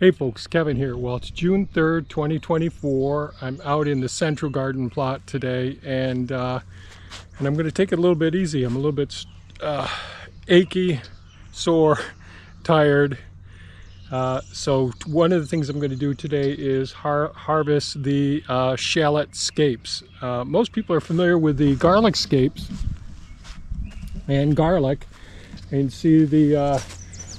Hey folks, Kevin here. Well, it's June 3rd, 2024. I'm out in the Central Garden plot today, and I'm going to take it a little bit easy. I'm a little bit achy, sore, tired. So one of the things I'm going to do today is harvest the Shallot Scapes. Most people are familiar with the garlic scapes and garlic, and see the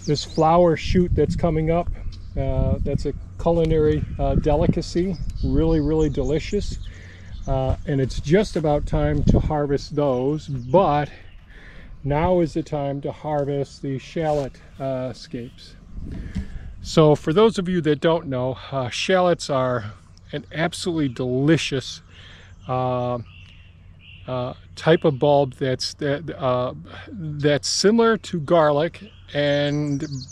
this flower shoot that's coming up. That's a culinary delicacy, really delicious, and it's just about time to harvest those, but now is the time to harvest the Shallot Scapes. So for those of you that don't know, shallots are an absolutely delicious type of bulb that's similar to garlic,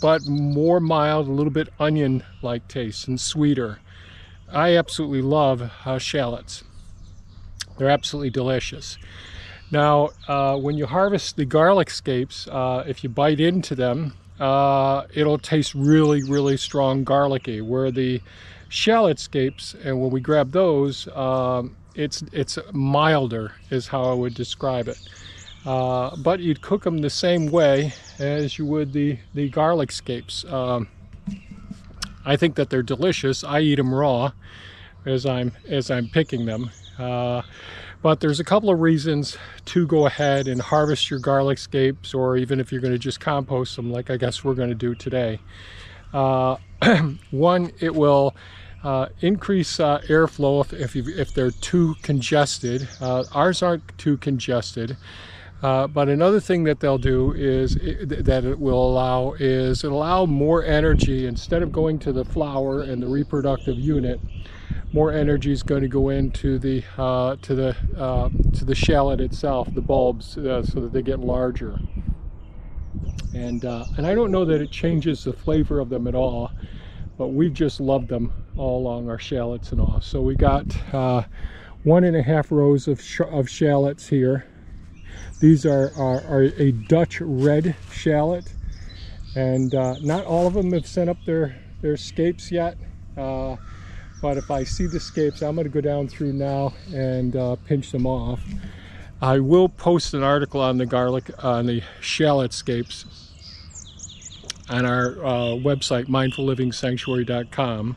but more mild, a little bit onion-like taste and sweeter. I absolutely love shallots. They're absolutely delicious. Now, when you harvest the garlic scapes, if you bite into them, it'll taste really strong garlicky, where the Shallot scapes, and when we grab those, it's milder is how I would describe it. But you'd cook them the same way as you would the garlic scapes. I think that they're delicious. I eat them raw as I'm picking them. But there's a couple of reasons to go ahead and harvest your garlic scapes, or even if you're going to just compost them, like I guess we're going to do today. One, it will increase airflow if they're too congested. Ours aren't too congested, but another thing that they'll do is allow more energy. Instead of going to the flower and the reproductive unit, more energy is going to go into the shallot itself, the bulbs, so that they get larger. And I don't know that it changes the flavor of them at all, but we've just loved them all along, our shallots and all. So we got 1.5 rows of shallots here. These are a Dutch Red Shallot, and not all of them have sent up their scapes yet. But if I see the scapes, I'm going to go down through now and pinch them off. I will post an article on the Shallot scapes on our website, mindfullivingsanctuary.com,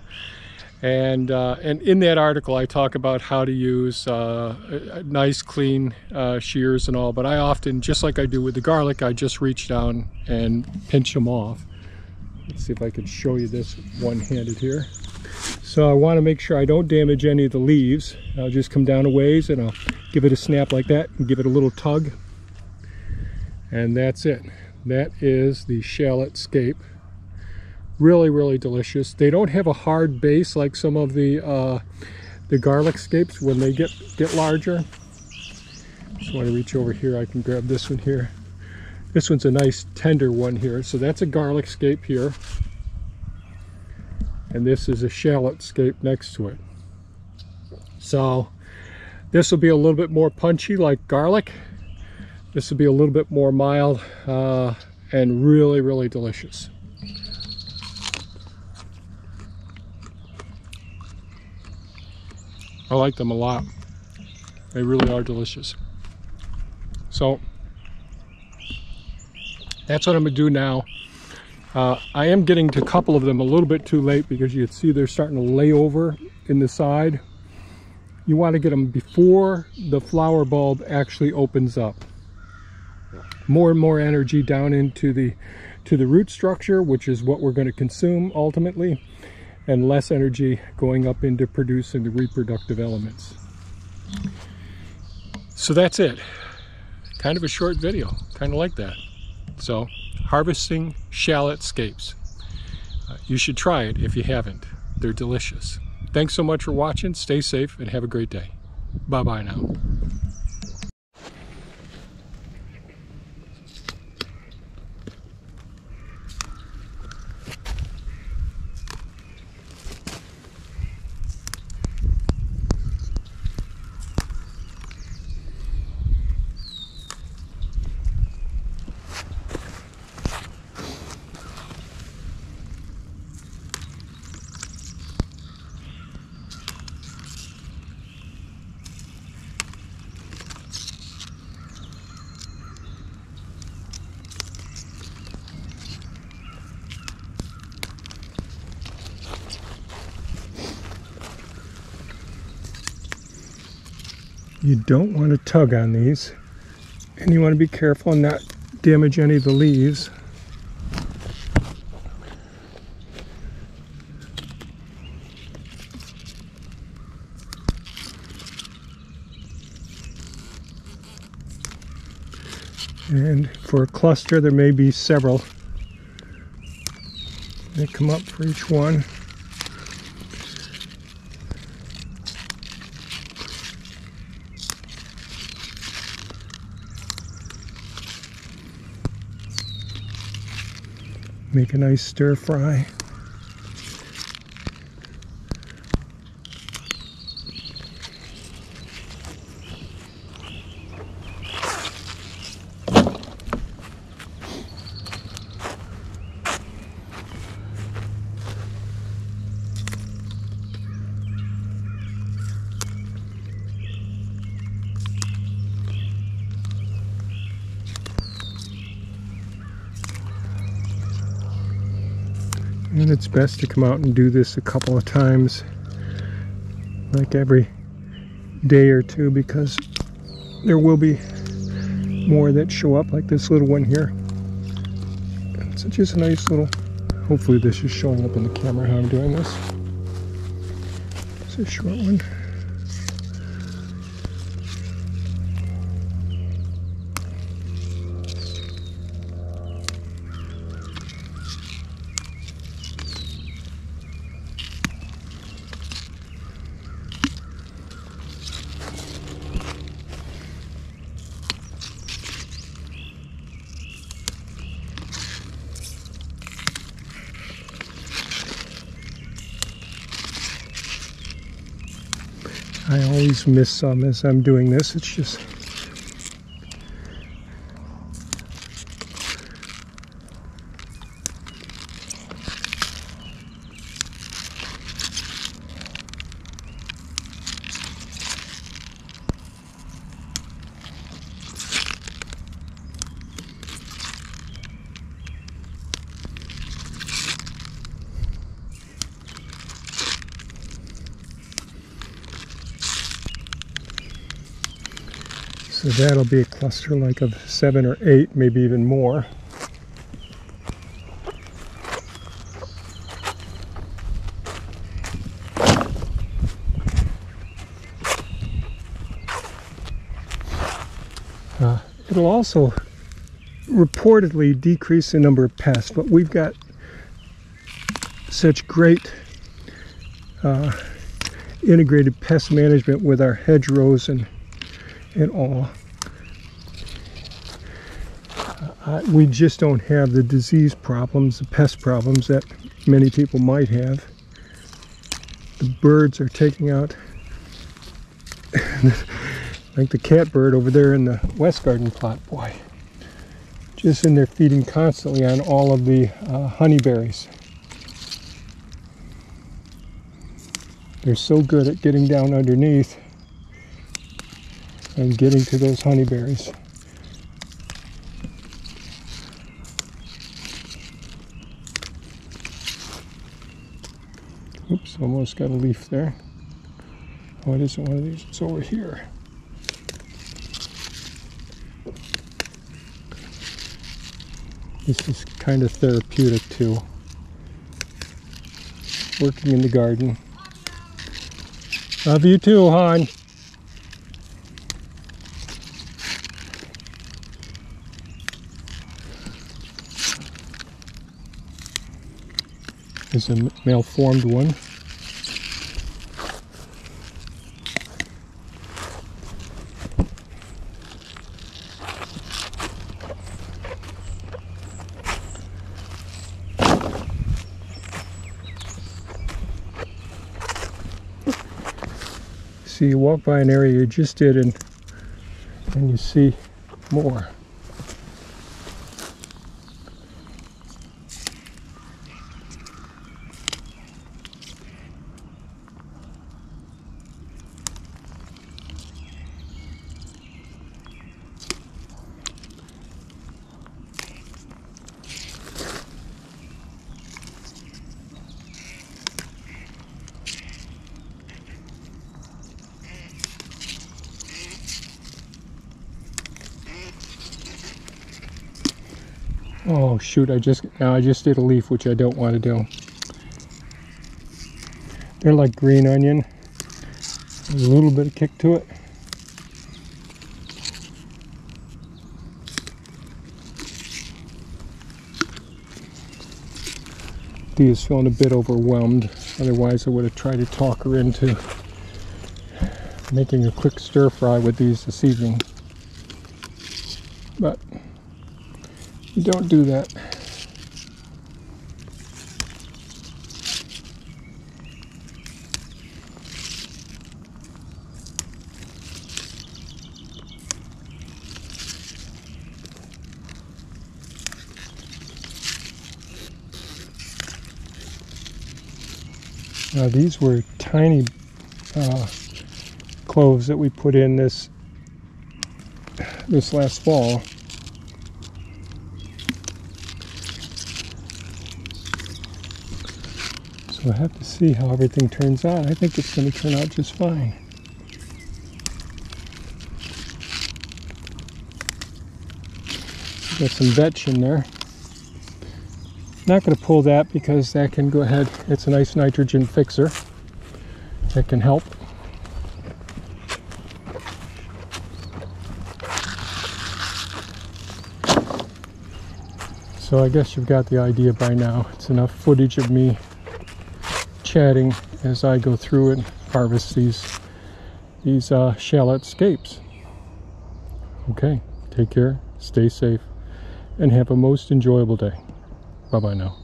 and in that article I talk about how to use nice clean shears and all. But I often, just like I do with the garlic, I just reach down and pinch them off. Let's see if I can show you this one-handed here. So I want to make sure I don't damage any of the leaves. I'll just come down a ways and I'll give it a snap like that and give it a little tug, and that's it. That is the Shallot Scape. Really delicious. They don't have a hard base like some of the garlic scapes when they get larger. Just want to reach over here. I can grab this one here. This one's a nice tender one here. So that's a garlic scape here, and this is a Shallot scape next to it. So this will be a little bit more punchy like garlic. This will be a little bit more mild and really delicious. I like them a lot. They really are delicious. So that's what I'm going to do now. I am getting to a couple of them a little bit too late, because you can see they're starting to lay over in the side. You want to get them before the flower bulb actually opens up. More and more energy down into the root structure, which is what we're going to consume ultimately, and less energy going up into producing the reproductive elements. So that's it. Kind of a short video, kind of like that. So, harvesting Shallot scapes. You should try it if you haven't. They're delicious. Thanks so much for watching. Stay safe and have a great day. Bye-bye now. You don't want to tug on these, and you want to be careful and not damage any of the leaves. And for a cluster, there may be several that come up for each one. Make a nice stir fry. And it's best to come out and do this a couple of times, like every day or two, because there will be more that show up, like this little one here. It's just a nice little, hopefully this is showing up in the camera how I'm doing this. It's a short one. I always miss some as I'm doing this. It's just so that'll be a cluster like of 7 or 8, maybe even more. It'll also reportedly decrease the number of pests, but we've got such great integrated pest management with our hedgerows and all. We just don't have the disease problems, the pest problems that many people might have. The birds are taking out, like the catbird over there in the West Garden plot, boy. Just in there feeding constantly on all of the honeyberries. They're so good at getting down underneath and getting to those honeyberries. Oops, almost got a leaf there. Oh, it isn't one of these, it's over here. This is kind of therapeutic too. Working in the garden. Love you too, hon. There's a malformed one. So you walk by an area you just did and you see more. Oh shoot, I just did a leaf, which I don't want to do. They're like green onion. There's a little bit of kick to it. Dee is feeling a bit overwhelmed. Otherwise I would have tried to talk her into making a quick stir fry with these this evening. But you don't do that. Now these were tiny cloves that we put in this last fall. So I have to see how everything turns out. I think it's going to turn out just fine. Got some vetch in there. Not going to pull that because that can go ahead. It's a nice nitrogen fixer. That can help. So I guess you've got the idea by now. It's enough footage of me chatting as I go through and harvest these Shallot Scapes. Okay, take care, stay safe, and have a most enjoyable day. Bye-bye now.